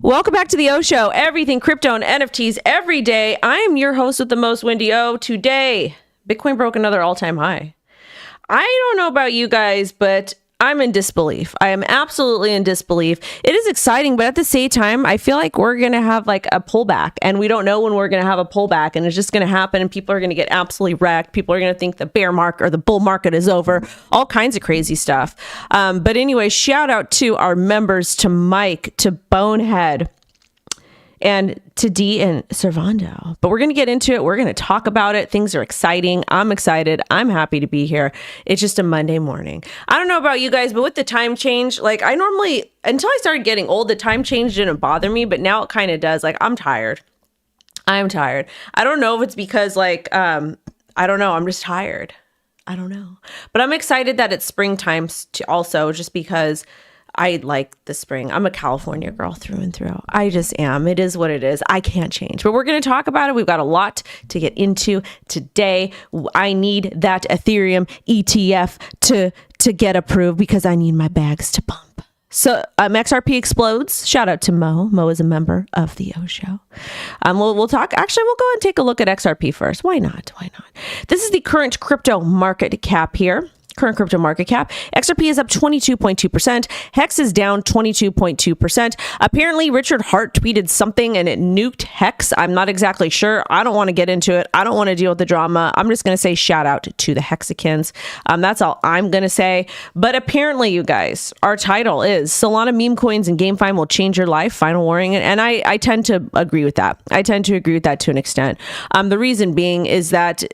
Welcome back to the O Show, everything crypto and NFTs every day. I am your host with the most, Wendy O. Today, Bitcoin broke another all-time high. I don't know about you guys, but I'm in disbelief. I am absolutely in disbelief. It is exciting, but at the same time, I feel like we're going to have like a pullback, and we don't know when we're going to have a pullback, and it's just going to happen, and people are going to get absolutely wrecked. People are going to think the bear market or the bull market is over. All kinds of crazy stuff. But anyway, shout out to our members, to Mike, to Bonehead, and to D and Servando. But we're going to get into it. We're going to talk about it. Things are exciting. I'm excited. I'm happy to be here. It's just a Monday morning. I don't know about you guys, but with the time change, like I normally, until I started getting old, the time change didn't bother me, but now it kind of does. Like I'm tired. I'm tired. I don't know if it's because like, I don't know. I'm just tired. I don't know. But I'm excited that it's springtime also, just because I like the spring. I'm a California girl through and through. I just am. It is what it is. I can't change. But we're going to talk about it. We've got a lot to get into today. I need that Ethereum ETF to get approved because I need my bags to pump. So XRP explodes. Shout out to Mo. Mo is a member of the O Show. We'll talk. Actually, we'll go and take a look at XRP first. Why not? Why not? This is the current crypto market cap here. Current crypto market cap. XRP is up 22.2%. Hex is down 22.2%. Apparently, Richard Hart tweeted something and it nuked Hex. I'm not exactly sure. I don't want to get into it. I don't want to deal with the drama. I'm just going to say shout out to the Hexicans. That's all I'm going to say. But apparently, you guys, our title is Solana meme coins and GameFi will change your life. Final warning. And I tend to agree with that. I tend to agree with that to an extent. The reason being is that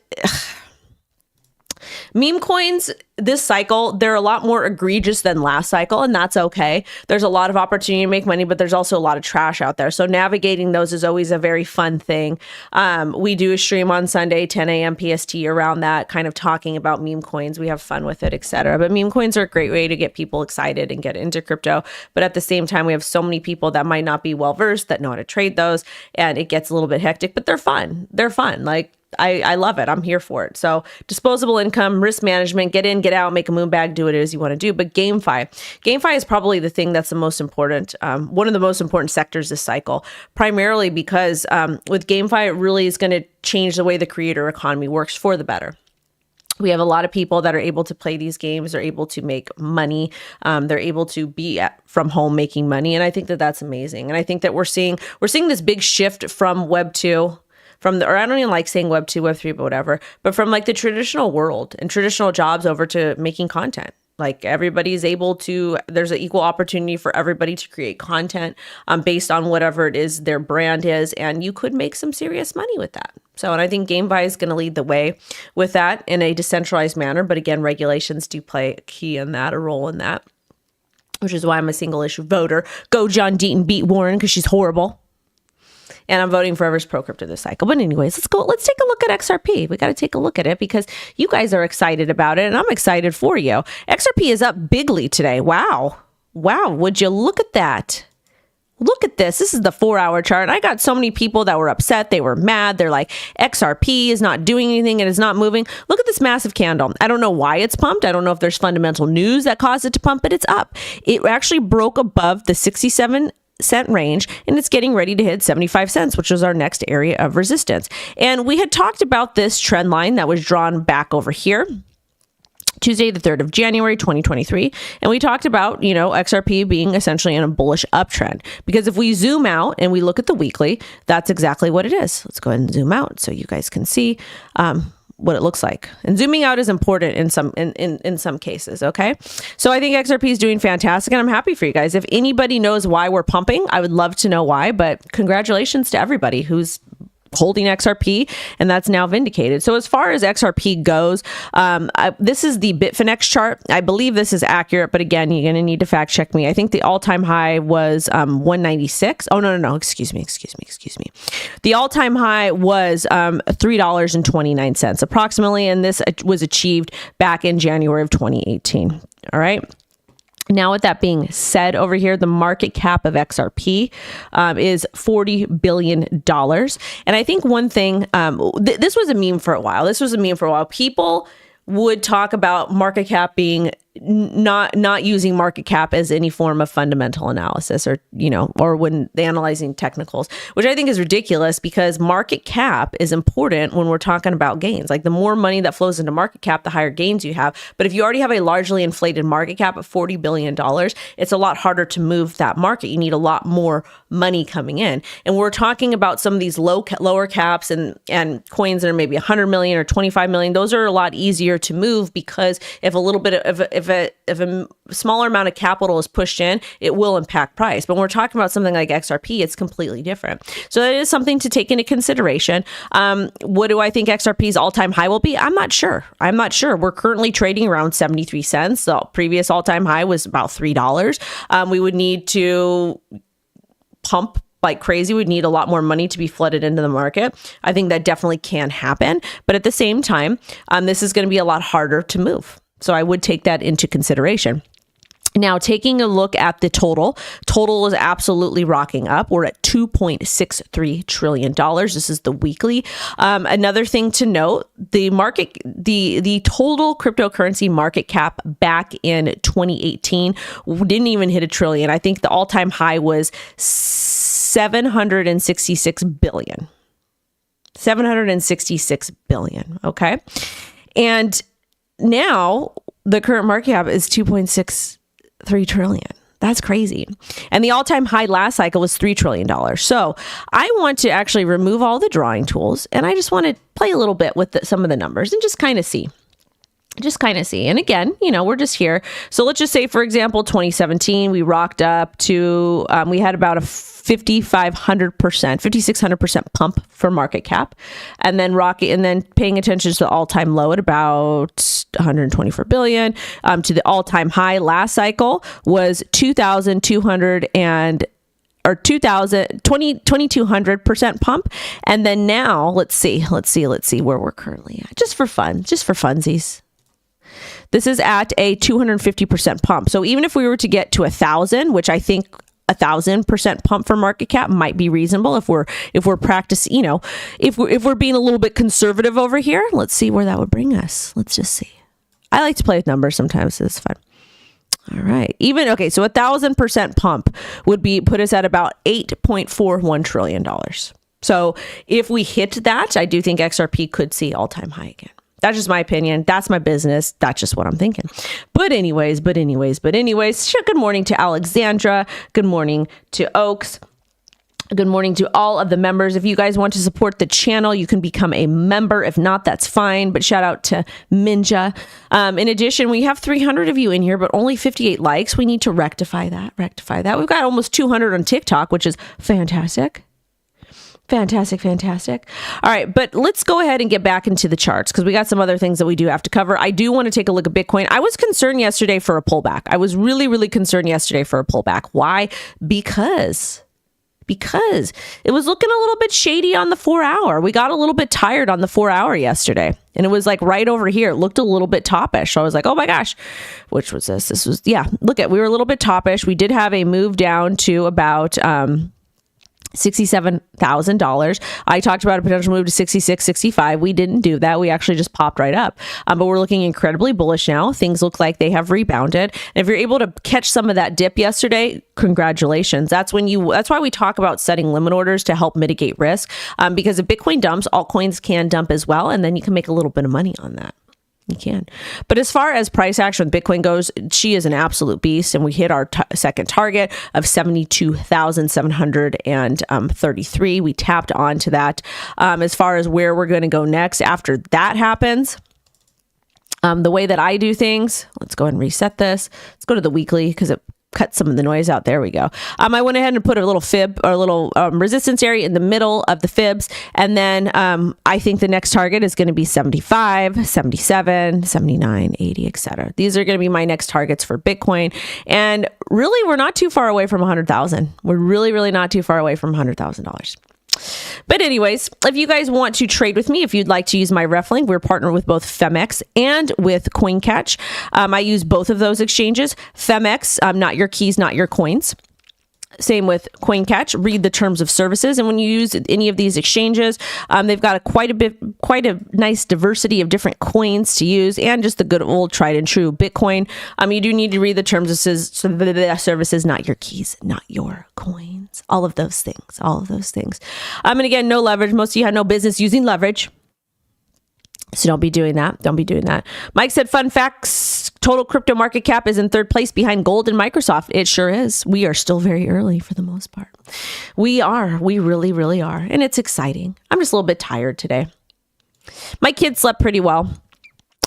meme coins this cycle, they're a lot more egregious than last cycle, and that's okay. There's a lot of opportunity to make money, but there's also a lot of trash out there. So navigating those is always a very fun thing. We do a stream on Sunday, 10 a.m. PST around that, kind of talking about meme coins. We have fun with it, etc. But meme coins are a great way to get people excited and get into crypto. But at the same time, we have so many people that might not be well-versed that know how to trade those, and it gets a little bit hectic, but they're fun. They're fun. Like, I love it. I'm here for it. So disposable income, risk management, get in, get out, make a moon bag, do what it is you want to do. But GameFi is probably the thing that's the most important, one of the most important sectors this cycle, primarily because with GameFi, it really is going to change the way the creator economy works for the better. We have a lot of people that are able to play these games. They're able to make money. They're able to be from home making money. And I think that that's amazing. And I think that we're seeing this big shift from Web 2, or I don't even like saying Web 2, Web 3, but whatever, but from like the traditional world and traditional jobs over to making content. Like everybody's able to, there's an equal opportunity for everybody to create content based on whatever it is their brand is. And you could make some serious money with that. So, and I think GameFi is going to lead the way with that in a decentralized manner. But again, regulations do play a key in that, a role in that, which is why I'm a single issue voter. Go John Deaton, beat Warren because she's horrible. And I'm voting for whoever's pro-crypto this cycle. But anyways, let's take a look at XRP. We got to take a look at it because you guys are excited about it and I'm excited for you. XRP is up bigly today. Wow. Would you look at that? Look at this. This is the 4-hour chart. And I got so many people that were upset. They were mad. They're like, XRP is not doing anything. It is not moving. Look at this massive candle. I don't know why it's pumped. I don't know if there's fundamental news that caused it to pump, but it's up. It actually broke above the 67 cent range, and it's getting ready to hit 75 cents, which is our next area of resistance. And we had talked about this trend line that was drawn back over here Tuesday, the 3rd of January, 2023. And we talked about, XRP being essentially in a bullish uptrend, because if we zoom out and we look at the weekly, that's exactly what it is. Let's go ahead and zoom out so you guys can see what it looks like. And zooming out is important in some cases. Okay. So I think XRP is doing fantastic and I'm happy for you guys. If anybody knows why we're pumping, I would love to know why, but congratulations to everybody who's holding XRP, and that's now vindicated. So as far as XRP goes, this is the Bitfinex chart. I believe this is accurate, but again, you're going to need to fact check me. I think the all-time high was 196. Oh, no. Excuse me. The all-time high was $3.29 approximately, and this was achieved back in January of 2018. All right. Now, with that being said, over here, the market cap of XRP is $40 billion. And I think one thing, this was a meme for a while. People would talk about market cap being not using market cap as any form of fundamental analysis, or or when analyzing technicals, which I think is ridiculous, because market cap is important when we're talking about gains. Like, the more money that flows into market cap, the higher gains you have. But if you already have a largely inflated market cap of $40 billion, it's a lot harder to move that market. You need a lot more money coming in. And we're talking about some of these lower caps and coins that are maybe 100 million or 25 million. Those are a lot easier to move, because if a little bit of if a smaller amount of capital is pushed in, it will impact price. But when we're talking about something like XRP, it's completely different. So that is something to take into consideration. What do I think XRP's all-time high will be? I'm not sure. We're currently trading around 73 cents. The previous all-time high was about $3. We would need to pump like crazy. We'd need a lot more money to be flooded into the market. I think that definitely can happen. But at the same time, this is going to be a lot harder to move. So I would take that into consideration. Now, taking a look at the total is absolutely rocking up. We're at $2.63 trillion. This is the weekly. Another thing to note, the total cryptocurrency market cap back in 2018 didn't even hit $1 trillion. I think the all-time high was 766 billion. 766 billion. Okay. And now the current market cap is 2.63 trillion. That's crazy. And the all-time high last cycle was $3 trillion. So I want to actually remove all the drawing tools, and I just want to play a little bit with some of the numbers and just kind of see. And again, we're just here. So let's just say, for example, 2017, we rocked up to, we had about a 5,600% pump for market cap, and then paying attention to the all-time low at about 124 billion, to the all-time high last cycle was 2,200% pump. And then now let's see where we're currently at, just for funsies. This is at a 250% pump. So even if we were to get to 1,000, which I think 1,000% pump for market cap might be reasonable if we're practicing, if we're being a little bit conservative over here. Let's see where that would bring us. Let's just see. I like to play with numbers sometimes. So it's fun. All right. So 1,000% pump would put us at about $8.41 trillion. So if we hit that, I do think XRP could see all-time high again. That's just my opinion. That's my business. That's just what I'm thinking. But anyways, good morning to Alexandra. Good morning to Oaks. Good morning to all of the members. If you guys want to support the channel, you can become a member. If not, that's fine. But shout out to Minja. In addition, we have 300 of you in here, but only 58 likes. We need to rectify that. We've got almost 200 on TikTok, which is fantastic. Fantastic. All right, but let's go ahead and get back into the charts, because we got some other things that we do have to cover. I do want to take a look at Bitcoin. I was concerned yesterday for a pullback. I was really, really concerned yesterday for a pullback. Why? Because it was looking a little bit shady on the 4-hour. We got a little bit tired on the 4-hour yesterday, and it was like right over here. It looked a little bit toppish. So I was like, oh my gosh, which was this? This was, we were a little bit toppish. We did have a move down to about, $67,000. I talked about a potential move to 66, 65. We didn't do that. We actually just popped right up. But we're looking incredibly bullish now. Things look like they have rebounded. And if you're able to catch some of that dip yesterday, congratulations. That's why we talk about setting limit orders to help mitigate risk. Because if Bitcoin dumps, altcoins can dump as well. And then you can make a little bit of money on that. You can. But as far as price action with Bitcoin goes, she is an absolute beast. And we hit our second target of 72,733. We tapped onto that. As far as where we're going to go next after that happens, the way that I do things, let's go ahead and reset this. Let's go to the weekly, because it cut some of the noise out. There we go. I went ahead and put a little fib or a little resistance area in the middle of the fibs. And then I think the next target is going to be 75, 77, 79, 80, etc. These are going to be my next targets for Bitcoin. And really, we're not too far away from 100,000. We're really, really not too far away from $100,000. But anyways, if you guys want to trade with me, if you'd like to use my ref link, we're partnered with both Femex and with CoinCatch. I use both of those exchanges. Femex, not your keys, not your coins. Same with CoinCatch. Read the terms of services. And when you use any of these exchanges, they've got quite a nice diversity of different coins to use, and just the good old tried and true Bitcoin. You do need to read the terms of services, not your keys, not your coins, all of those things. And again, no leverage. Most of you have no business using leverage. So don't be doing that. Mike said, fun facts, total crypto market cap is in third place behind gold and Microsoft. It sure is. We are still very early for the most part. We really, really are. And it's exciting. I'm just a little bit tired today. My kids slept pretty well.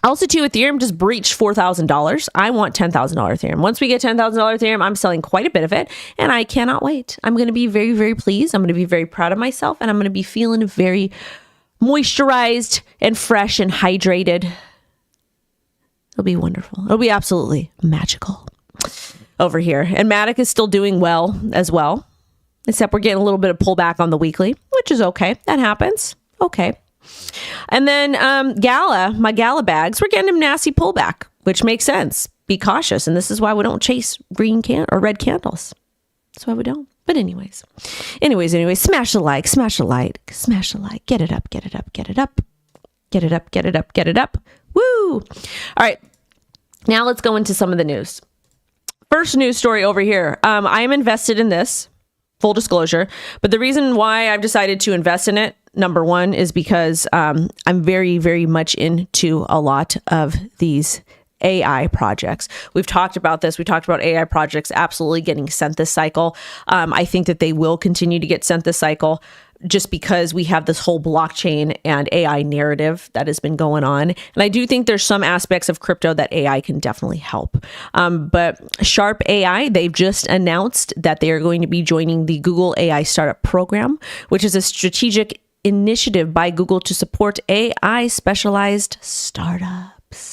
Also, too, Ethereum just breached $4,000. I want $10,000 Ethereum. Once we get $10,000 Ethereum, I'm selling quite a bit of it, and I cannot wait. I'm going to be very, very pleased. I'm going to be very proud of myself, and I'm going to be feeling very moisturized and fresh and hydrated. It'll be wonderful. It'll be absolutely magical over here. And Matic is still doing well as well, except we're getting a little bit of pullback on the weekly, which is okay. That happens. Okay. And then my Gala bags, we're getting a nasty pullback, which makes sense. Be cautious. And this is why we don't chase red candles. That's why we don't. But anyways, smash the like. Get it up. Woo. All right. Now let's go into some of the news. First news story over here. I am invested in this, full disclosure, but the reason why I've decided to invest in it, number one, is because I'm very, very much into a lot of these AI projects. We've talked about this. We talked about AI projects absolutely getting sent this cycle. I think that they will continue to get sent this cycle just because we have this whole blockchain and AI narrative that has been going on. And I do think there's some aspects of crypto that AI can definitely help. But Sharpe AI, they've just announced that they are going to be joining the Google AI Startup Program, which is a strategic initiative by Google to support AI specialized startups.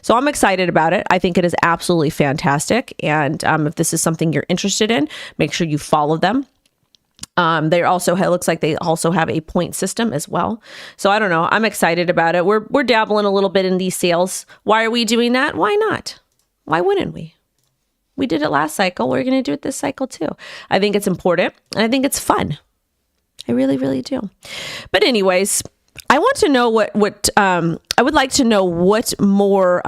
So I'm excited about it. I think it is absolutely fantastic. And if this is something you're interested in, make sure you follow them. They also looks like they also have a point system as well. So I don't know. I'm excited about it. We're dabbling a little bit in these sales. Why are we doing that? Why not? Why wouldn't we? We did it last cycle. We're going to do it this cycle too. I think it's important, and I think it's fun. I really, really do. But anyways, I want to know what I would like to know what more.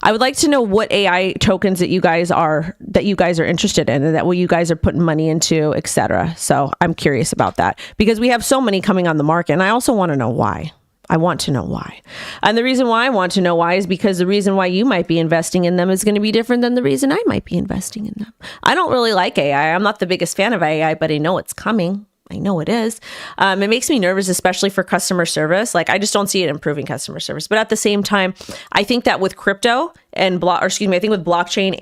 I would like to know what AI tokens that you guys are interested in, and that what you guys are putting money into, etc. So I'm curious about that because we have so many coming on the market, and I also want to know why. I want to know why. And the reason why I want to know why is because the reason why you might be investing in them is going to be different than the reason I might be investing in them. I don't really like AI. I'm not the biggest fan of AI, but I know it's coming. I know it is. It makes me nervous, especially for customer service. Like, I just don't see it improving customer service. But at the same time, I think that with crypto and I think with blockchain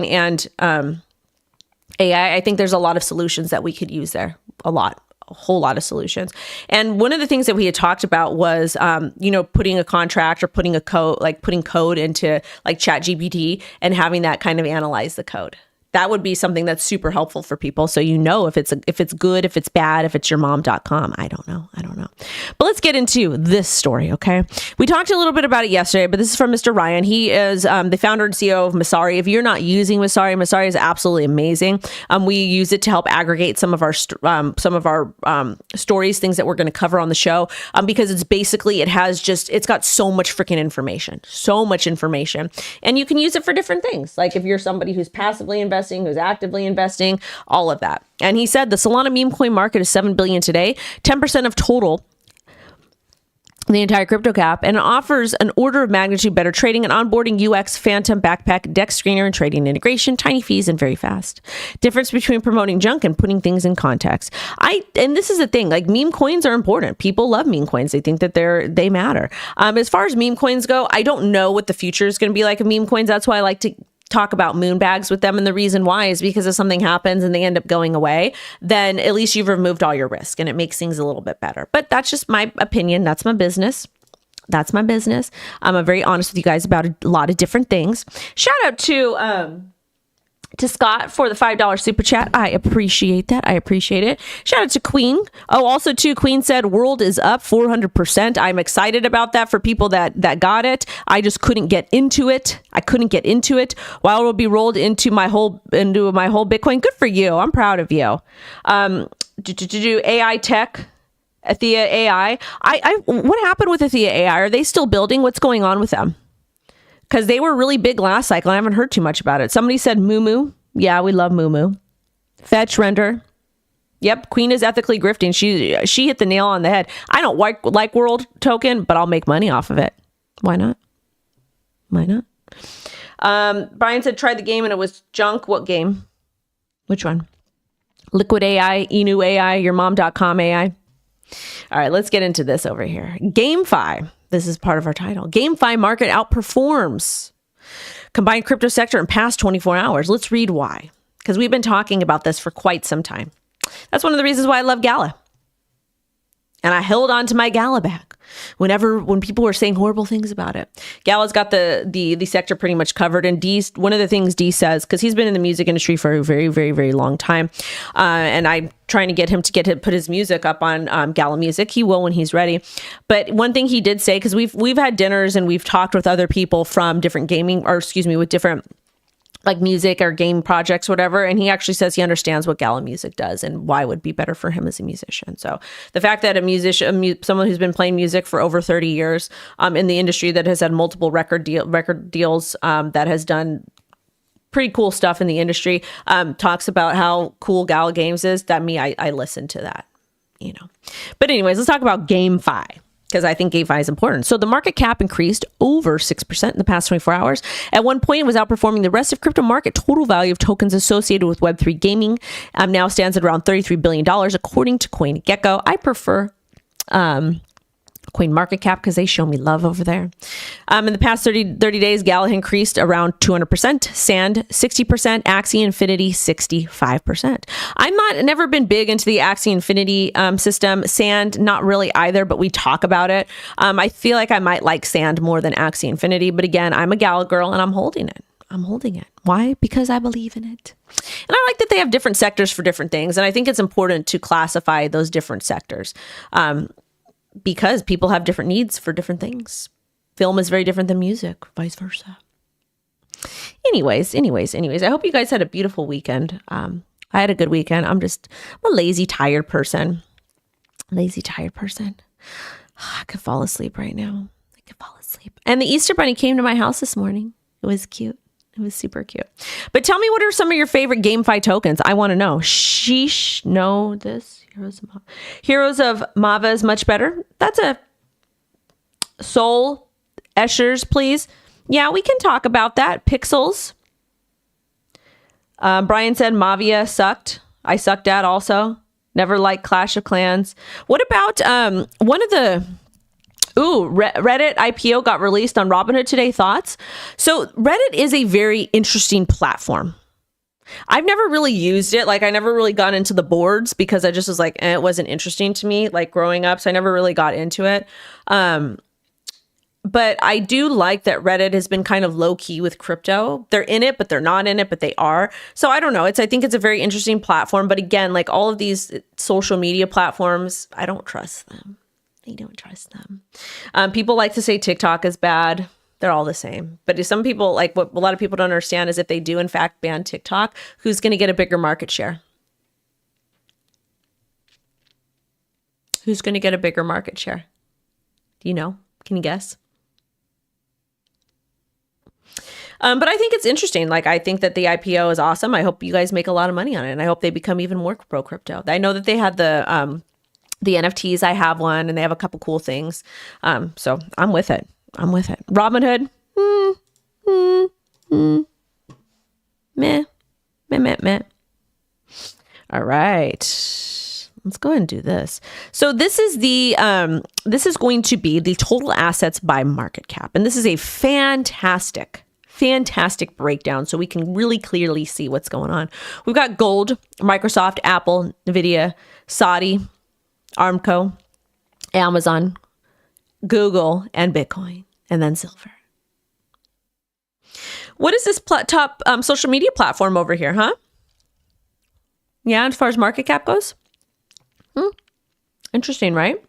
and AI, I think there's a lot of solutions that we could use there. A whole lot of solutions. And one of the things that we had talked about was, putting a contract or putting code into like ChatGPT and having that kind of analyze the code. That would be something that's super helpful for people. So if it's good, if it's bad, if it's yourmom.com. I don't know. But let's get into this story, okay? We talked a little bit about it yesterday, but this is from Mr. Ryan. He is the founder and CEO of Messari. If you're not using Messari is absolutely amazing. We use it to help aggregate some of our stories, things that we're going to cover on the show, because it's got so much freaking information, and you can use it for different things. Like if you're somebody who's passively investing, who's actively investing, all of that. And he said the Solana meme coin market is $7 billion today, 10% of total, the entire crypto cap, and it offers an order of magnitude better trading and onboarding UX, phantom, backpack, deck screener, and trading integration, tiny fees, and very fast. Difference between promoting junk and putting things in context. And this is the thing, like meme coins are important. People love meme coins. They think that they matter. As far as meme coins go, I don't know what the future is going to be like of meme coins. That's why I like to talk about moon bags with them. And the reason why is because if something happens and they end up going away, then at least you've removed all your risk and it makes things a little bit better. But that's just my opinion. That's my business. I'm very honest with you guys about a lot of different things. Shout out to to Scott for the $5 super chat. I appreciate that. I appreciate it. Shout out to Queen. Oh, also too, Queen said world is up 400%. I'm excited about that for people that got it. I just couldn't get into it. I couldn't get into it. While it will be rolled into my whole Bitcoin. Good for you. I'm proud of you. AI tech. Ethia AI. What happened with Ethia AI? Are they still building? What's going on with them? Because they were really big last cycle. I haven't heard too much about it. Somebody said Moo. Yeah, we love Moo. Fetch, render. Yep, Queen is ethically grifting. She hit the nail on the head. I don't like World Token, but I'll make money off of it. Why not? Why not? Brian said, tried the game and it was junk. What game? Which one? Liquid AI, Inu AI, yourmom.com AI. All right, let's get into this over here. GameFi. This is part of our title. GameFi market outperforms combined crypto sector in past 24 hours. Let's read why. Because we've been talking about this for quite some time. That's one of the reasons why I love Gala. And I held on to my Gala bag when people were saying horrible things about it. Gala's got the sector pretty much covered. And one of the things D says, because he's been in the music industry for a very, very, very long time, and I'm trying to get him to put his music up on Gala Music. He will when he's ready. But one thing he did say, because we've had dinners and we've talked with other people from different with different like music or game projects, whatever. And he actually says he understands what Gala Music does and why it would be better for him as a musician. So the fact that someone who's been playing music for over 30 years in the industry, that has had multiple record deals, that has done pretty cool stuff in the industry, talks about how cool Gala Games is, I listen to that, But anyways, let's talk about GameFi, because I think GameFi is important. So the market cap increased over 6% in the past 24 hours. At one point, it was outperforming the rest of crypto market. Total value of tokens associated with Web3 gaming now stands at around $33 billion, according to CoinGecko. I prefer CoinMarketCap because they show me love over there. In the past 30 days, Gala increased around 200%, Sand 60%, Axie Infinity 65%. Never been big into the Axie Infinity system. Sand, not really either, but we talk about it. I feel like I might like Sand more than Axie Infinity, but again, I'm a Gala girl and I'm holding it. Why? Because I believe in it. And I like that they have different sectors for different things. And I think it's important to classify those different sectors. Because people have different needs for different things. Film is very different than music, vice versa. Anyways, I hope you guys had a beautiful weekend. I had a good weekend. I'm a lazy, tired person. I could fall asleep right now. And the Easter Bunny came to my house this morning. It was cute. It was super cute. But tell me, what are some of your favorite GameFi tokens? I want to know. Sheesh, know this. Heroes of Mava is much better. That's a Soul Eschers, please. Yeah, we can talk about that. Pixels. Brian said Mavia sucked. I sucked at also. Never liked Clash of Clans. What about Reddit IPO got released on Robinhood today. Thoughts? So Reddit is a very interesting platform. I've never really used it. I never really got into the boards because I just was like, it wasn't interesting to me, growing up. So I never really got into it. But I do like that Reddit has been kind of low key with crypto. They're in it, but they're not in it, but they are. So I don't know. I think it's a very interesting platform. But again, all of these social media platforms, I don't trust them. People like to say TikTok is bad. They're all the same. But if some people, what a lot of people don't understand is if they do in fact ban TikTok, who's going to get a bigger market share? Who's going to get a bigger market share? Do you know? Can you guess? But I think it's interesting. I think that the IPO is awesome. I hope you guys make a lot of money on it. And I hope they become even more pro crypto. I know that they had the NFTs. I have one and they have a couple cool things. So I'm with it. Robinhood. Meh. All right. Let's go ahead and do this. So this is going to be the total assets by market cap. And this is a fantastic breakdown so we can really clearly see what's going on. We've got gold, Microsoft, Apple, Nvidia, Saudi, Aramco, Amazon, Google, and Bitcoin, and then silver. What is this top social media platform over here, huh? Yeah, as far as market cap goes? Interesting, right?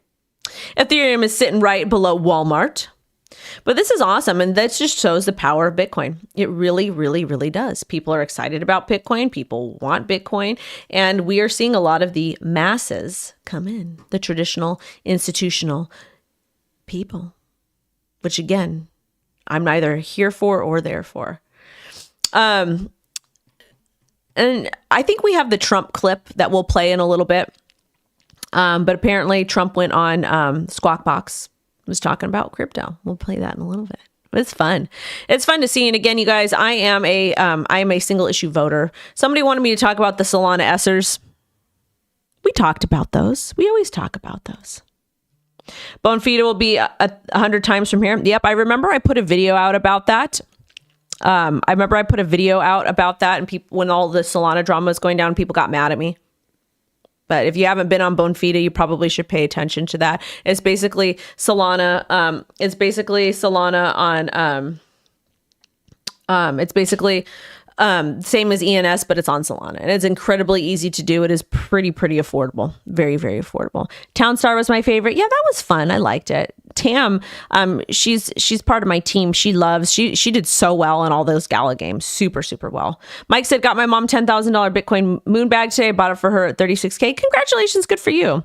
Ethereum is sitting right below Walmart. But this is awesome, and that just shows the power of Bitcoin. It really, really, really does. People are excited about Bitcoin. People want Bitcoin, and we are seeing a lot of the masses come in, the traditional institutional people, which again, I'm neither here for or there for. And I think we have the Trump clip that we'll play in a little bit. But apparently Trump went on Squawk Box, was talking about crypto. We'll play that in a little bit. But it's fun. It's fun to see. And again, you guys, I am a single issue voter. Somebody wanted me to talk about the Solana Essers. We talked about those. We always talk about those. Bonefide will be 100 times from here. Yep, I remember I put a video out about that. And people, when all the Solana drama was going down, people got mad at me. But if you haven't been on Bonefide, you probably should pay attention to that. It's basically Solana. Same as ENS, but it's on Solana, and it's incredibly easy to do. It is pretty affordable, very affordable. Townstar was my favorite. Yeah, that was fun. I liked it. Tam, she's part of my team. She did so well in all those gala games, super well. Mike said, got my mom $10,000 Bitcoin moon bag today. I bought it for her at 36K. Congratulations, good for you.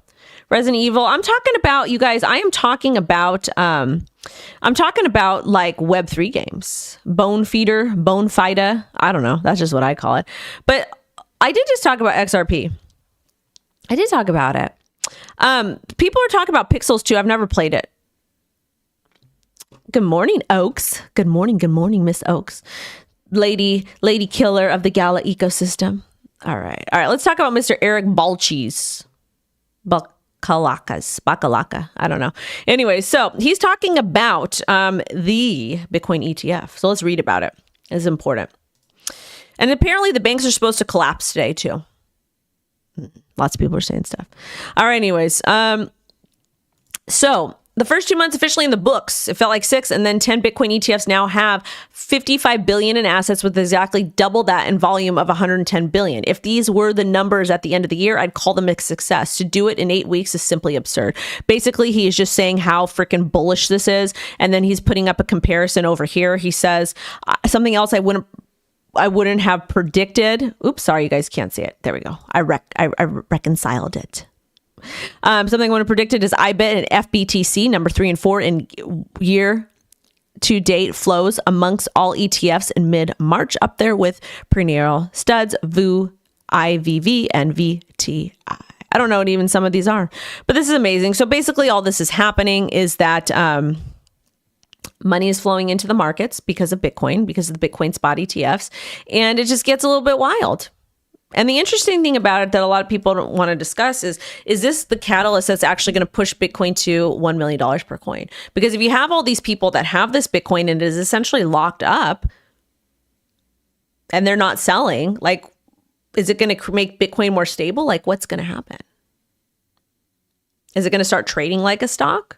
Resident Evil. I'm talking about, you guys. I'm talking about like Web3 games, Bonefide. I don't know. That's just what I call it. But I did just talk about XRP. I did talk about it. People are talking about Pixels too. I've never played it. Good morning, Oaks. Good morning, Miss Oaks. Lady killer of the Gala ecosystem. All right. Let's talk about Mr. Eric Balchis. Bakalaka. I don't know. Anyway, so he's talking about the Bitcoin ETF. So let's read about it. It's important. And apparently the banks are supposed to collapse today too. Lots of people are saying stuff. All right, anyways. So the first 2 months officially in the books, it felt like 6, and then 10 Bitcoin ETFs now have 55 billion in assets with exactly double that in volume of 110 billion. If these were the numbers at the end of the year, I'd call them a success. To do it in 8 weeks is simply absurd. Basically, he is just saying how freaking bullish this is, and then he's putting up a comparison over here. He says something else I wouldn't have predicted. Oops, sorry, you guys can't see it. There we go. I reconciled it. Something I want to predict is IBIT and FBTC, number 3 and 4 in year to date flows amongst all ETFs in mid-March, up there with Preneurial, Studs, VU, IVV, and VTI. I don't know what even some of these are, but this is amazing. So basically all this is happening is that money is flowing into the markets because of Bitcoin, because of the Bitcoin spot ETFs, and it just gets a little bit wild. And the interesting thing about it that a lot of people don't want to discuss is this the catalyst that's actually going to push Bitcoin to $1 million per coin? Because if you have all these people that have this Bitcoin and it is essentially locked up and they're not selling, like, is it going to make Bitcoin more stable? Like, what's going to happen? Is it going to start trading like a stock?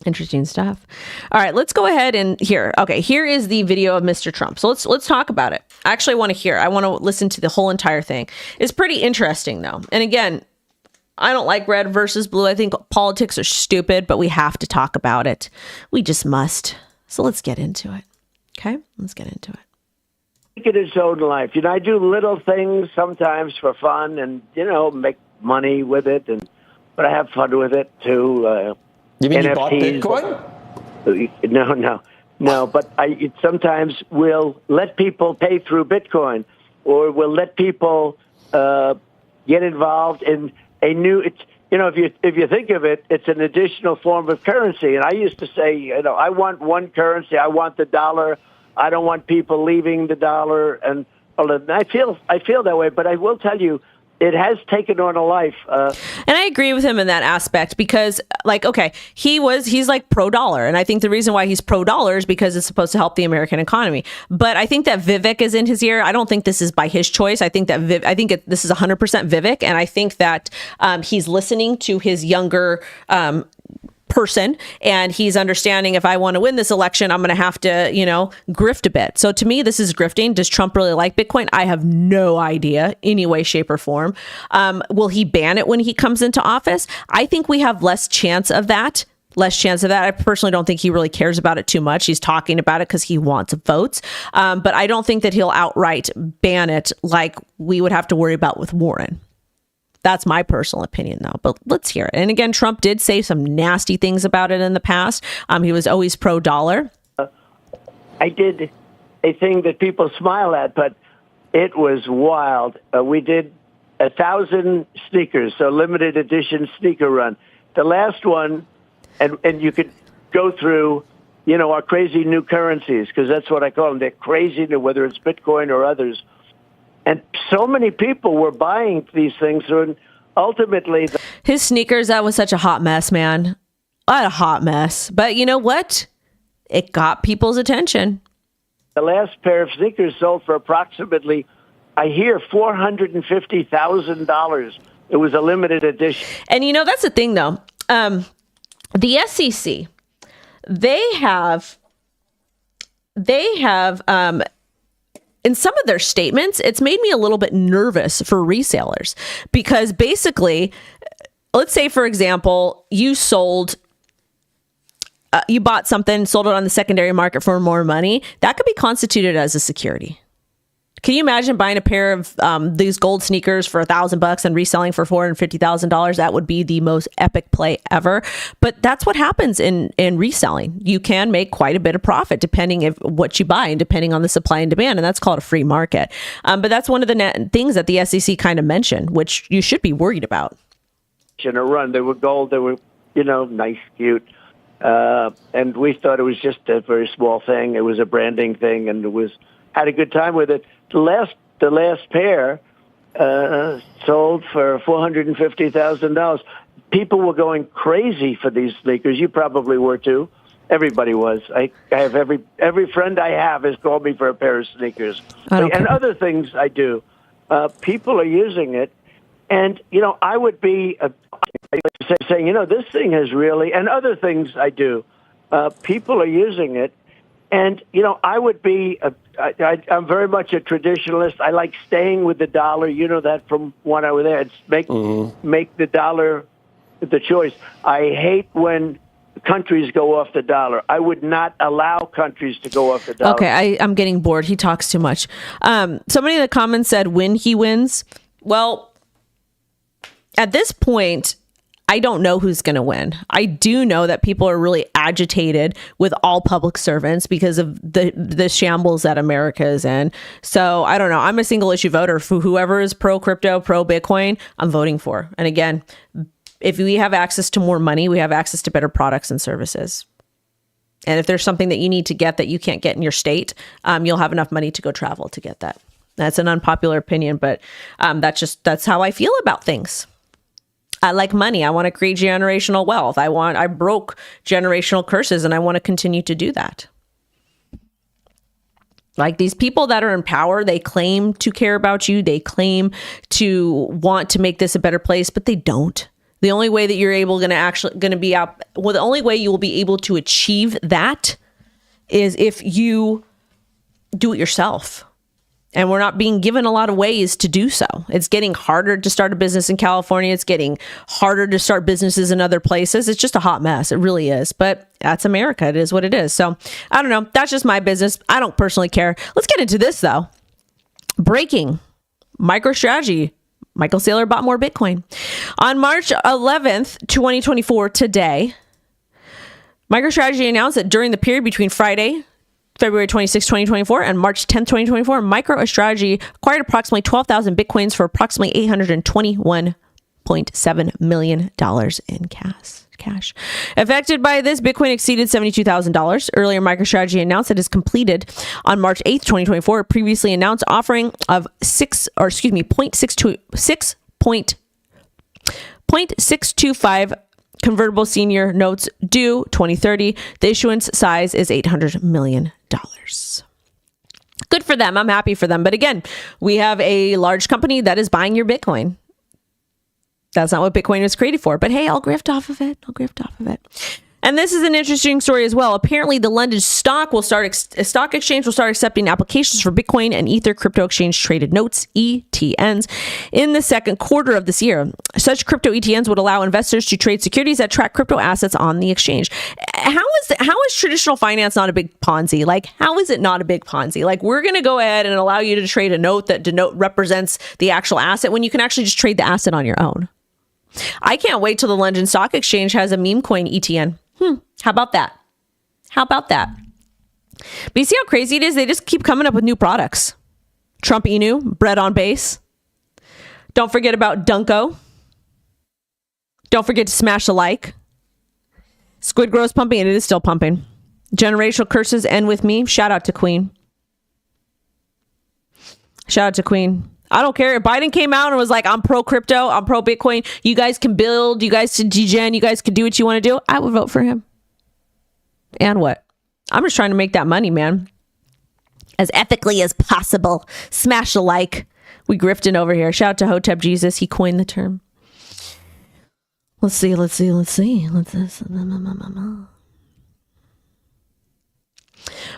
Interesting stuff. All right, let's go ahead and here. Okay, here is the video of Mr. Trump. So let's talk about it. I actually want to hear. I want to listen to the whole entire thing. It's pretty interesting though. And again, I don't like red versus blue. I think politics are stupid, but we have to talk about it. We just must. So let's get into it. Okay, let's get into it. Make it his own life. I do little things sometimes for fun, and make money with it, but I have fun with it too. You mean NFTs. You bought Bitcoin? No. But I sometimes will let people pay through Bitcoin, or will let people get involved in a new. If you think of it, it's an additional form of currency. And I used to say, I want one currency. I want the dollar. I don't want people leaving the dollar. And I feel that way. But I will tell you, it has taken on a life. And I agree with him in that aspect because, like, okay, he's like pro-dollar. And I think the reason why he's pro-dollar is because it's supposed to help the American economy. But I think that Vivek is in his ear. I don't think this is by his choice. I think that this is 100% Vivek. And I think that he's listening to his younger person, and he's understanding if I want to win this election, I'm going to have to, grift a bit. So to me, this is grifting. Does Trump really like Bitcoin? I have no idea, any way, shape, or form. Will he ban it when he comes into office? I think we have less chance of that. I personally don't think he really cares about it too much. He's talking about it because he wants votes. But I don't think that he'll outright ban it like we would have to worry about with Warren. That's my personal opinion, though. But let's hear it. And again, Trump did say some nasty things about it in the past. He was always pro-dollar. I did a thing that people smile at, but it was wild. We did 1,000 sneakers, so limited edition sneaker run. The last one, and you could go through, our crazy new currencies, because that's what I call them. They're crazy, whether it's Bitcoin or others. And so many people were buying these things, and ultimately... His sneakers, that was such a hot mess, man. What a hot mess. But you know what? It got people's attention. The last pair of sneakers sold for approximately, I hear, $450,000. It was a limited edition. And that's the thing, though. The SEC, they have in some of their statements, it's made me a little bit nervous for resellers, because basically, let's say, for example, you bought something, sold it on the secondary market for more money. That could be constituted as a security. Can you imagine buying a pair of these gold sneakers for $1,000 and reselling for $450,000? That would be the most epic play ever. But that's what happens in reselling. You can make quite a bit of profit depending if what you buy and depending on the supply and demand, and that's called a free market. But that's one of the things that the SEC kind of mentioned, which you should be worried about. In a run, they were gold. They were, nice, cute. And we thought it was just a very small thing. It was a branding thing, and had a good time with it. The last pair sold for $450,000. People were going crazy for these sneakers. You probably were too. Everybody was. I have every friend I have has called me for a pair of sneakers. And other things I do. People are using it, and I would be saying, this thing has really, and other things I do. People are using it. And, I would be, I'm very much a traditionalist. I like staying with the dollar. You know that from when I was there. It's make the dollar the choice. I hate when countries go off the dollar. I would not allow countries to go off the dollar. Okay, I'm getting bored. He talks too much. Somebody in the comments said when he wins. Well, at this point, I don't know who's going to win. I do know that people are really agitated with all public servants because of the shambles that America is in. So I don't know. I'm a single issue voter. For whoever is pro crypto, pro Bitcoin, I'm voting for. And again, if we have access to more money, we have access to better products and services. And if there's something that you need to get that you can't get in your state, you'll have enough money to go travel to get that. That's an unpopular opinion, but that's how I feel about things. I like money. I want to create generational wealth. I broke generational curses, and I want to continue to do that. Like these people that are in power, they claim to care about you. They claim to want to make this a better place, but they don't. The only way that you're the only way you will be able to achieve that is if you do it yourself. And we're not being given a lot of ways to do so. It's getting harder to start a business in California. It's getting harder to start businesses in other places. It's just a hot mess. It really is. But that's America. It is what it is. So I don't know. That's just my business. I don't personally care. Let's get into this, though. Breaking. MicroStrategy. Michael Saylor bought more Bitcoin. On March 11th, 2024, today, MicroStrategy announced that during the period between Friday, February 26, 2024 and March 10th, 2024, MicroStrategy acquired approximately 12,000 Bitcoins for approximately $821.7 million in cash. Affected by this, Bitcoin exceeded $72,000. Earlier, MicroStrategy announced it has completed on March 8th, 2024, a previously announced offering of 0.625 convertible senior notes due 2030. The issuance size is $800 million. Good for them. I'm happy for them. But again, we have a large company that is buying your Bitcoin. That's not what Bitcoin was created for. But hey, I'll grift off of it. And this is an interesting story as well. Apparently, the London stock exchange will start accepting applications for Bitcoin and Ether crypto exchange traded notes, ETNs, in the second quarter of this year. Such crypto ETNs would allow investors to trade securities that track crypto assets on the exchange. How is traditional finance not a big Ponzi? Like, how is it not a big Ponzi? Like, we're going to go ahead and allow you to trade a note that represents the actual asset when you can actually just trade the asset on your own. I can't wait till the London Stock Exchange has a memecoin ETN. How about that? But you see how crazy it is? They just keep coming up with new products. Trump Inu, bread on base. Don't forget about Dunko. Don't forget to smash the like. Squid Grow's pumping, and it is still pumping. Generational curses end with me. Shout out to Queen. I don't care if Biden came out and was like, I'm pro crypto, I'm pro Bitcoin. You guys can build, you guys can degen, you guys can do what you want to do. I would vote for him. And what? I'm just trying to make that money, man. As ethically as possible. Smash the like. We grifting over here. Shout out to Hotep Jesus. He coined the term. Let's see.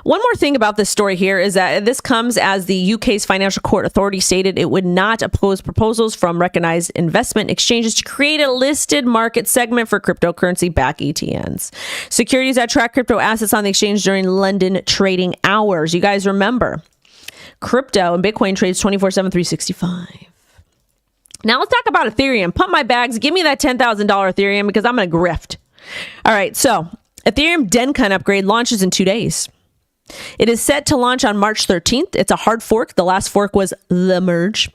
One more thing about this story here is that this comes as the UK's Financial Court Authority stated it would not oppose proposals from recognized investment exchanges to create a listed market segment for cryptocurrency-backed ETNs. Securities that track crypto assets on the exchange during London trading hours. You guys remember, crypto and Bitcoin trades 24/7, 365. Now let's talk about Ethereum. Pump my bags. Give me that $10,000 Ethereum because I'm going to grift. All right, so Ethereum Dencun upgrade launches in 2 days. It is set to launch on March 13th. It's a hard fork. The last fork was the merge.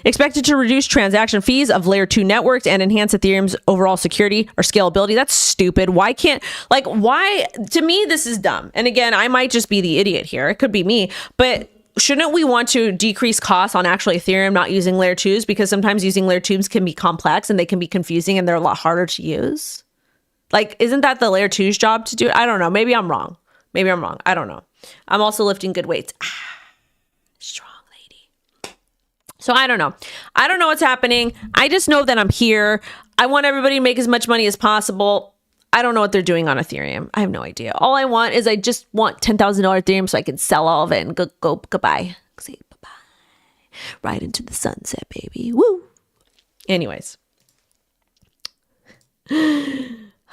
Expected to reduce transaction fees of layer 2 networks and enhance Ethereum's overall security or scalability. That's stupid. Why? To me, this is dumb. And again, I might just be the idiot here. It could be me, but shouldn't we want to decrease costs on actually Ethereum not using layer 2s? Because sometimes using layer 2s can be complex and they can be confusing and they're a lot harder to use. Like, isn't that the layer 2's job to do it? I don't know. Maybe I'm wrong. I don't know. I'm also lifting good weights. Strong lady. So I don't know. I don't know what's happening. I just know that I'm here. I want everybody to make as much money as possible. I don't know what they're doing on Ethereum. I have no idea. All I want is I just want $10,000 Ethereum so I can sell all of it and go goodbye. Say bye-bye. Right into the sunset, baby. Woo. Anyways.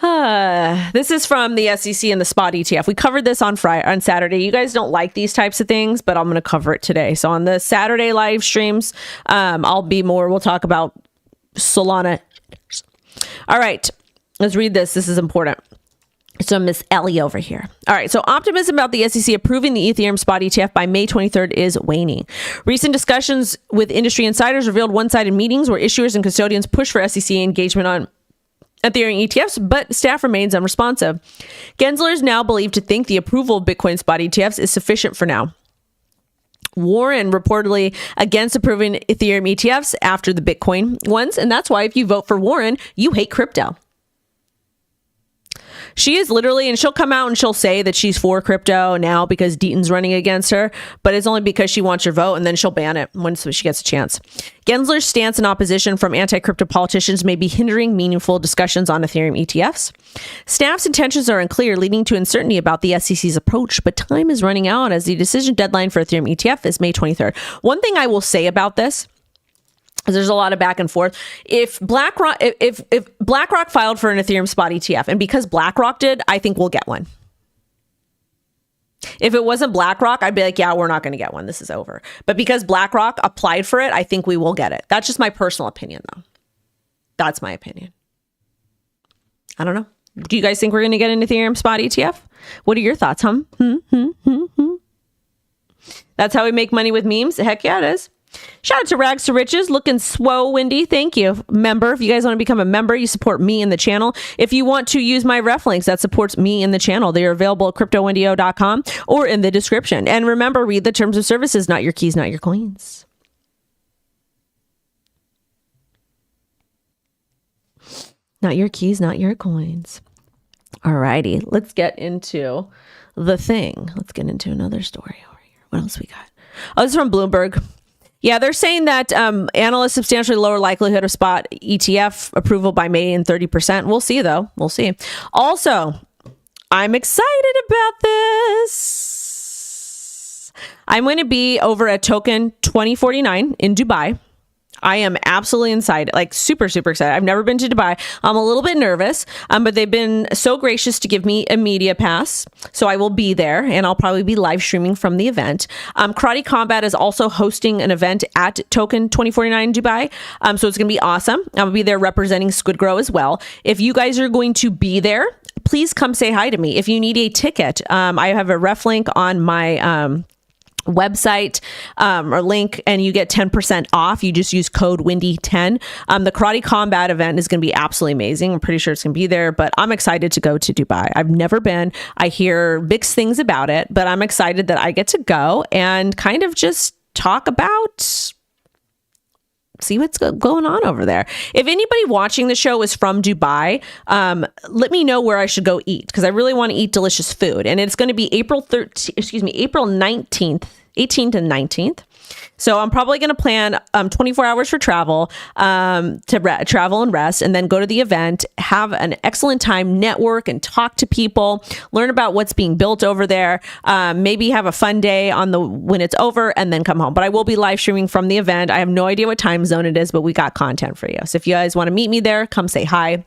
This is from the SEC and the spot ETF. We covered this on Saturday. You guys don't like these types of things, but I'm going to cover it today. So on the Saturday live streams, we'll talk about Solana. All right, let's read this. This is important. So Miss Ellie over here. All right. So optimism about the SEC approving the Ethereum spot ETF by May 23rd is waning. Recent discussions with industry insiders revealed one-sided meetings where issuers and custodians push for SEC engagement on Ethereum ETFs, but staff remains unresponsive. Gensler is now believed to think the approval of Bitcoin spot ETFs is sufficient for now. Warren reportedly against approving Ethereum ETFs after the Bitcoin ones, and that's why if you vote for Warren, you hate crypto. She is literally, and she'll come out and she'll say that she's for crypto now because Deaton's running against her, but it's only because she wants your vote, and then she'll ban it once she gets a chance. Gensler's stance and opposition from anti-crypto politicians may be hindering meaningful discussions on Ethereum ETFs. Staff's intentions are unclear, leading to uncertainty about the SEC's approach, but time is running out as the decision deadline for Ethereum ETF is May 23rd. One thing I will say about this, there's a lot of back and forth. If BlackRock filed for an Ethereum spot ETF, and because BlackRock did, I think we'll get one. If it wasn't BlackRock, I'd be like, yeah, we're not going to get one. This is over. But because BlackRock applied for it, I think we will get it. That's just my personal opinion, though. That's my opinion. I don't know. Do you guys think we're going to get an Ethereum spot ETF? What are your thoughts, That's how we make money with memes? Heck yeah, it is. Shout out to Rags to Riches, looking swole, Wendy. Thank you. Member, if you guys want to become a member, you support me and the channel. If you want to use my ref links that supports me and the channel, they are available at CryptoWendyO.com or in the description. And remember, read the terms of services, not your keys, not your coins. Not your keys, not your coins. Alrighty, let's get into the thing. Let's get into another story over here. What else we got? Oh, this is from Bloomberg. Yeah, they're saying that analysts substantially lower likelihood of spot ETF approval by May and 30%. We'll see, though. We'll see. Also, I'm excited about this. I'm going to be over at Token 2049 in Dubai. I am absolutely excited, like super, super excited. I've never been to Dubai. I'm a little bit nervous, but they've been so gracious to give me a media pass. So I will be there, and I'll probably be live streaming from the event. Karate Combat is also hosting an event at Token 2049 Dubai. So it's going to be awesome. I'm going to be there representing Squid Grow as well. If you guys are going to be there, please come say hi to me. If you need a ticket, I have a ref link on my website or link, and you get 10% off. You just use code Wendy10. The Karate Combat event is going to be absolutely amazing. I'm pretty sure it's going to be there, but I'm excited to go to Dubai. I've never been. I hear mixed things about it, but I'm excited that I get to go and kind of just talk about, see what's going on over there. If anybody watching the show is from Dubai, let me know where I should go eat, because I really want to eat delicious food. And it's going to be April 19th, 18th and 19th. So I'm probably going to plan 24 hours for travel, travel and rest, and then go to the event, have an excellent time, network and talk to people, learn about what's being built over there, maybe have a fun day when it's over, and then come home. But I will be live streaming from the event. I have no idea what time zone it is, but we got content for you. So if you guys want to meet me there, come say hi.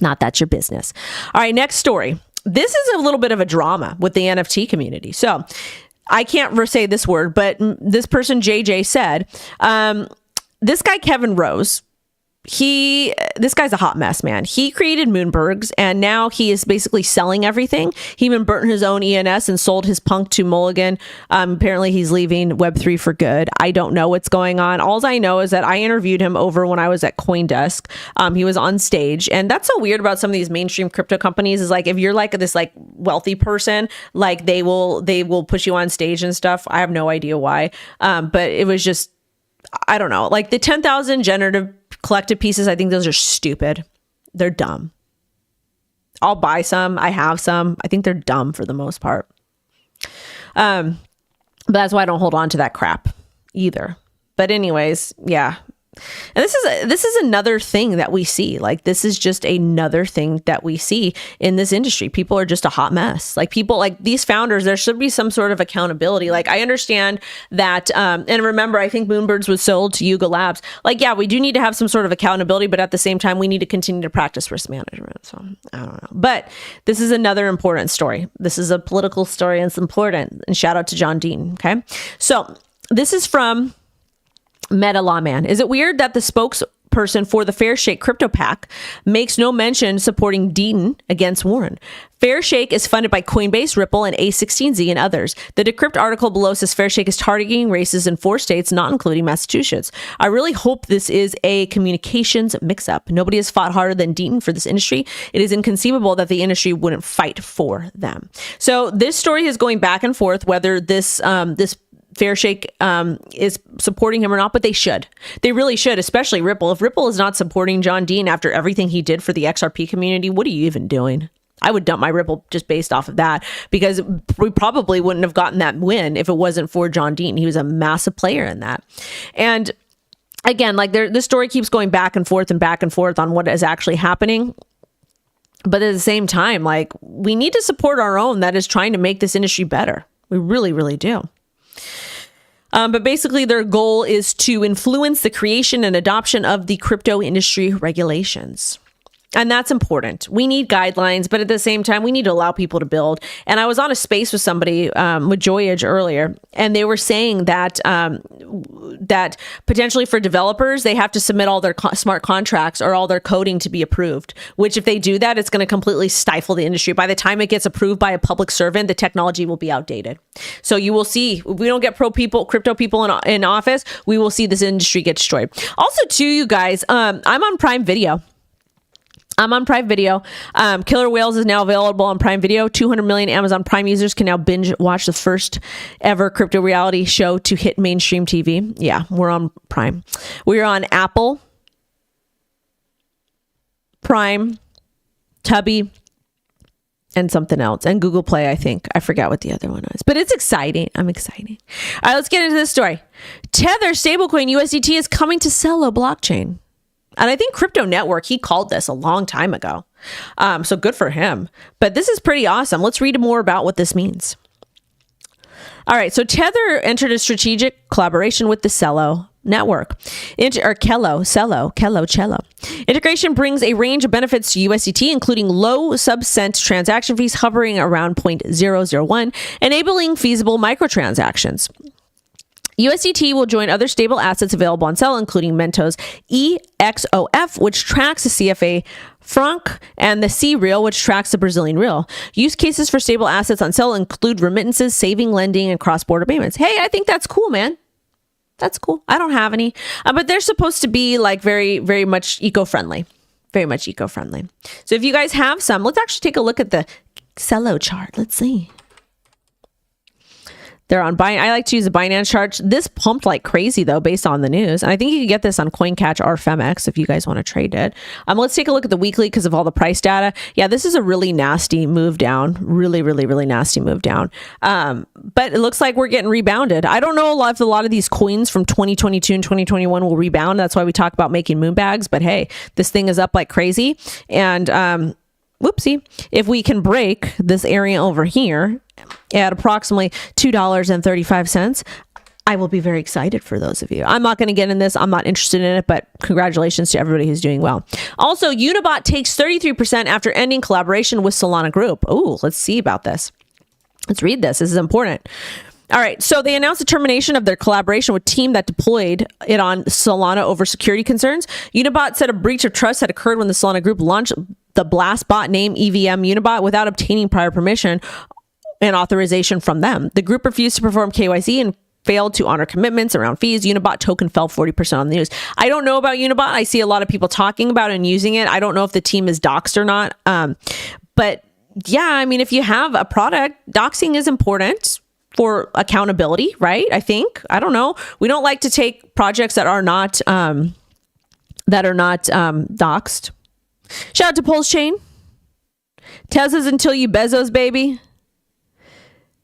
Not that's your business. All right, next story. This is a little bit of a drama with the NFT community. So I can't say this word, but this person, JJ, said, this guy, Kevin Rose, this guy's a hot mess, man. He created Moonbergs, and now he is basically selling everything. He even burnt his own ENS and sold his punk to Mulligan. Apparently he's leaving Web3 for good. I don't know what's going on. All I know is that I interviewed him over when I was at CoinDesk. He was on stage, and that's so weird about some of these mainstream crypto companies is like, if you're like this like wealthy person, like they will push you on stage and stuff. I have no idea why. But it was just, I don't know, like the 10,000 generative collective pieces. I think those are stupid. They're dumb. I'll buy some. I have some. I think they're dumb for the most part. But that's why I don't hold on to that crap either. But anyways, yeah. And this is another thing that we see. Like, this is just another thing that we see in this industry. People are just a hot mess. Like, people, like these founders, there should be some sort of accountability. Like, I understand that, and remember, I think Moonbirds was sold to Yuga Labs. Like, yeah, we do need to have some sort of accountability, but at the same time, we need to continue to practice risk management. So I don't know. But this is another important story. This is a political story, and it's important. And shout out to John Deaton. Okay. So this is from Meta Lawman. Is it weird that the spokesperson for the Fair Shake crypto pack makes no mention supporting Deaton against Warren? Fair Shake is funded by Coinbase, Ripple, and A16Z and others. The Decrypt article below says Fair Shake is targeting races in 4 states, not including Massachusetts. I really hope this is a communications mix-up. Nobody has fought harder than Deaton for this industry. It is inconceivable that the industry wouldn't fight for them. So this story is going back and forth whether this Fair Shake is supporting him or not, but they should. They really should, especially Ripple. If Ripple is not supporting John Dean after everything he did for the XRP community, what are you even doing? I would dump my Ripple just based off of that, because we probably wouldn't have gotten that win if it wasn't for John Dean. He was a massive player in that. And again, like this story keeps going back and forth on what is actually happening. But at the same time, like, we need to support our own that is trying to make this industry better. We really, really do. But basically their goal is to influence the creation and adoption of the crypto industry regulations. And that's important. We need guidelines, but at the same time, we need to allow people to build. And I was on a space with somebody, with Joyage earlier, and they were saying that that potentially for developers, they have to submit all their smart contracts or all their coding to be approved, which if they do that, it's going to completely stifle the industry. By the time it gets approved by a public servant, the technology will be outdated. So you will see, if we don't get crypto people in office, we will see this industry get destroyed. Also, too, you guys, I'm on Prime Video. Killer Whales is now available on Prime Video. 200 million Amazon Prime users can now binge watch the first ever crypto reality show to hit mainstream TV. Yeah, we're on Prime. We're on Apple, Prime, Tubi, and something else, and Google Play, I think. I forgot what the other one was, but it's exciting. I'm excited. All right, let's get into this story. Tether stablecoin USDT is coming to Celo blockchain. And I think Crypto Network, he called this a long time ago. So good for him. But this is pretty awesome. Let's read more about what this means. All right, so Tether entered a strategic collaboration with the Celo network, Cello. Integration brings a range of benefits to USDT, including low sub-cent transaction fees hovering around 0.001, enabling feasible microtransactions. USDT will join other stable assets available on Celo, including Mento's EXOF, which tracks the CFA franc, and the C Real, which tracks the Brazilian Real. Use cases for stable assets on Celo include remittances, saving, lending, and cross-border payments. Hey, I think that's cool, man. That's cool. I don't have any, but they're supposed to be like very, very much eco-friendly. Very much eco-friendly. So if you guys have some, let's actually take a look at the Celo chart. Let's see. They're on Binance. I like to use the Binance chart. This pumped like crazy though, based on the news. And I think you can get this on CoinCatch or FEMX if you guys want to trade it. Let's take a look at the weekly because of all the price data. Yeah, this is a really nasty move down. Really, really, really nasty move down. But it looks like we're getting rebounded. I don't know if a lot of these coins from 2022 and 2021 will rebound. That's why we talk about making moon bags. But hey, this thing is up like crazy. And whoopsie, if we can break this area over here at approximately $2.35, I will be very excited for those of you. I'm not going to get in this. I'm not interested in it, but congratulations to everybody who's doing well. Also, Unibot takes 33% after ending collaboration with Solana Group. Oh, let's see about this. Let's read this. This is important. All right, so they announced the termination of their collaboration with team that deployed it on Solana over security concerns. Unibot said a breach of trust had occurred when the Solana Group launched the blast bot name EVM Unibot without obtaining prior permission and authorization from them. The group refused to perform KYC and failed to honor commitments around fees. Unibot token fell 40% on the news. I don't know about Unibot. I see a lot of people talking about it and using it. I don't know if the team is doxed or not. But yeah, I mean, if you have a product, doxing is important for accountability, right? I think. I don't know. We don't like to take projects that are not doxed. Shout out to Pulse Chain. Tesla's until you Bezos, baby.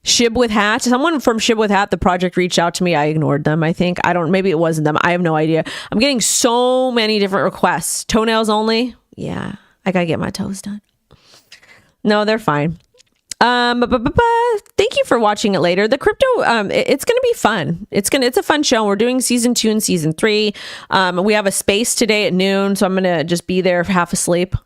Shib with Hat. Someone from Shib with Hat, the project reached out to me. I ignored them, I think. Maybe it wasn't them. I have no idea. I'm getting so many different requests. Toenails only? Yeah. I gotta get my toes done. No, they're fine. Thank you for watching it later. The crypto, it's going to be fun. It's a fun show. We're doing season 2 and season 3. We have a space today at noon, so I'm going to just be there half asleep.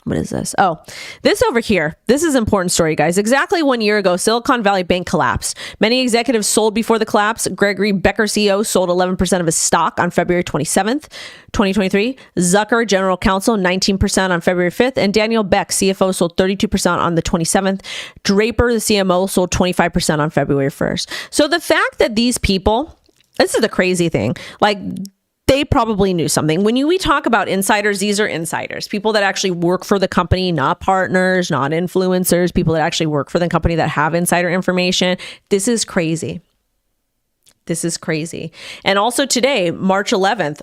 What is this? Oh, this over here. This is an important story, guys. Exactly 1 year ago, Silicon Valley Bank collapsed. Many executives sold before the collapse. Gregory Becker, CEO, sold 11% of his stock on February 27th, 2023. Zucker, general counsel, 19% on February 5th. And Daniel Beck, CFO, sold 32% on the 27th. Draper, the CMO, sold 25% on February 1st. So the fact that these people, this is the crazy thing, like, they probably knew something. When we talk about insiders, these are insiders, people that actually work for the company, not partners, not influencers, people that actually work for the company that have insider information. This is crazy. This is crazy. And also today, March 11th,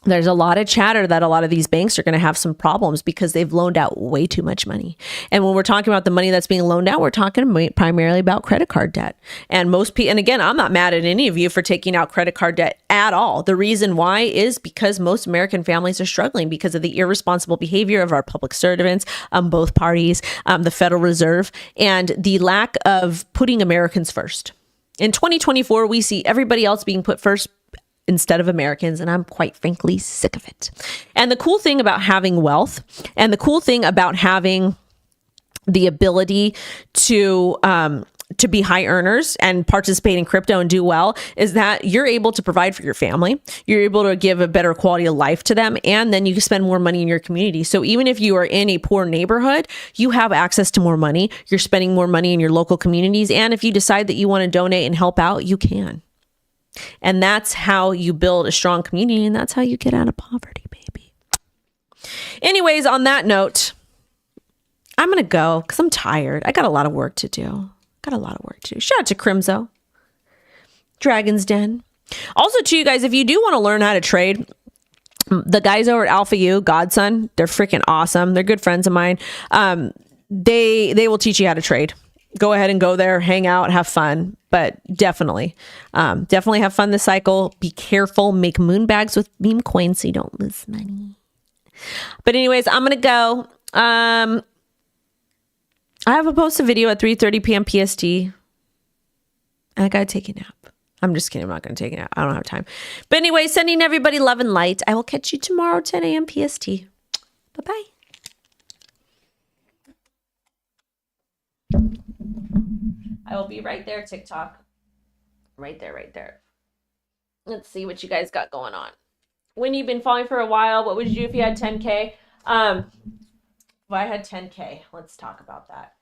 there's a lot of chatter that a lot of these banks are going to have some problems because they've loaned out way too much money. And when we're talking about the money that's being loaned out, we're talking primarily about credit card debt. And most people, and again, I'm not mad at any of you for taking out credit card debt at all. The reason why is because most American families are struggling because of the irresponsible behavior of our public servants, both parties, the Federal Reserve, and the lack of putting Americans first. In 2024, we see everybody else being put first instead of Americans, and I'm quite frankly sick of it. And the cool thing about having wealth, and the cool thing about having the ability to be high earners and participate in crypto and do well, is that you're able to provide for your family. You're able to give a better quality of life to them, and then you can spend more money in your community. So even if you are in a poor neighborhood, you have access to more money. You're spending more money in your local communities, and if you decide that you want to donate and help out, you can. And that's how you build a strong community, and that's how you get out of poverty, baby. Anyways, on that note, I'm going to go because I'm tired. I got a lot of work to do. Shout out to Crimzo, Dragon's Den. Also to you guys, if you do want to learn how to trade, the guys over at Alpha U, Godson, they're freaking awesome. They're good friends of mine. they will teach you how to trade. Go ahead and go there, hang out, have fun, but definitely have fun this cycle. Be careful, make moon bags with meme coins so you don't lose money. But anyways, I'm gonna go. I have a post a video at 3:30 p.m. PST. I gotta take a nap. I'm just kidding. I'm not gonna take a nap. I don't have time. But anyway, sending everybody love and light. I will catch you tomorrow, 10 a.m. PST. Bye-bye. I will be right there, TikTok. Right there, right there. Let's see what you guys got going on. When you've been following for a while, what would you do if you had 10K? If I had 10K, let's talk about that.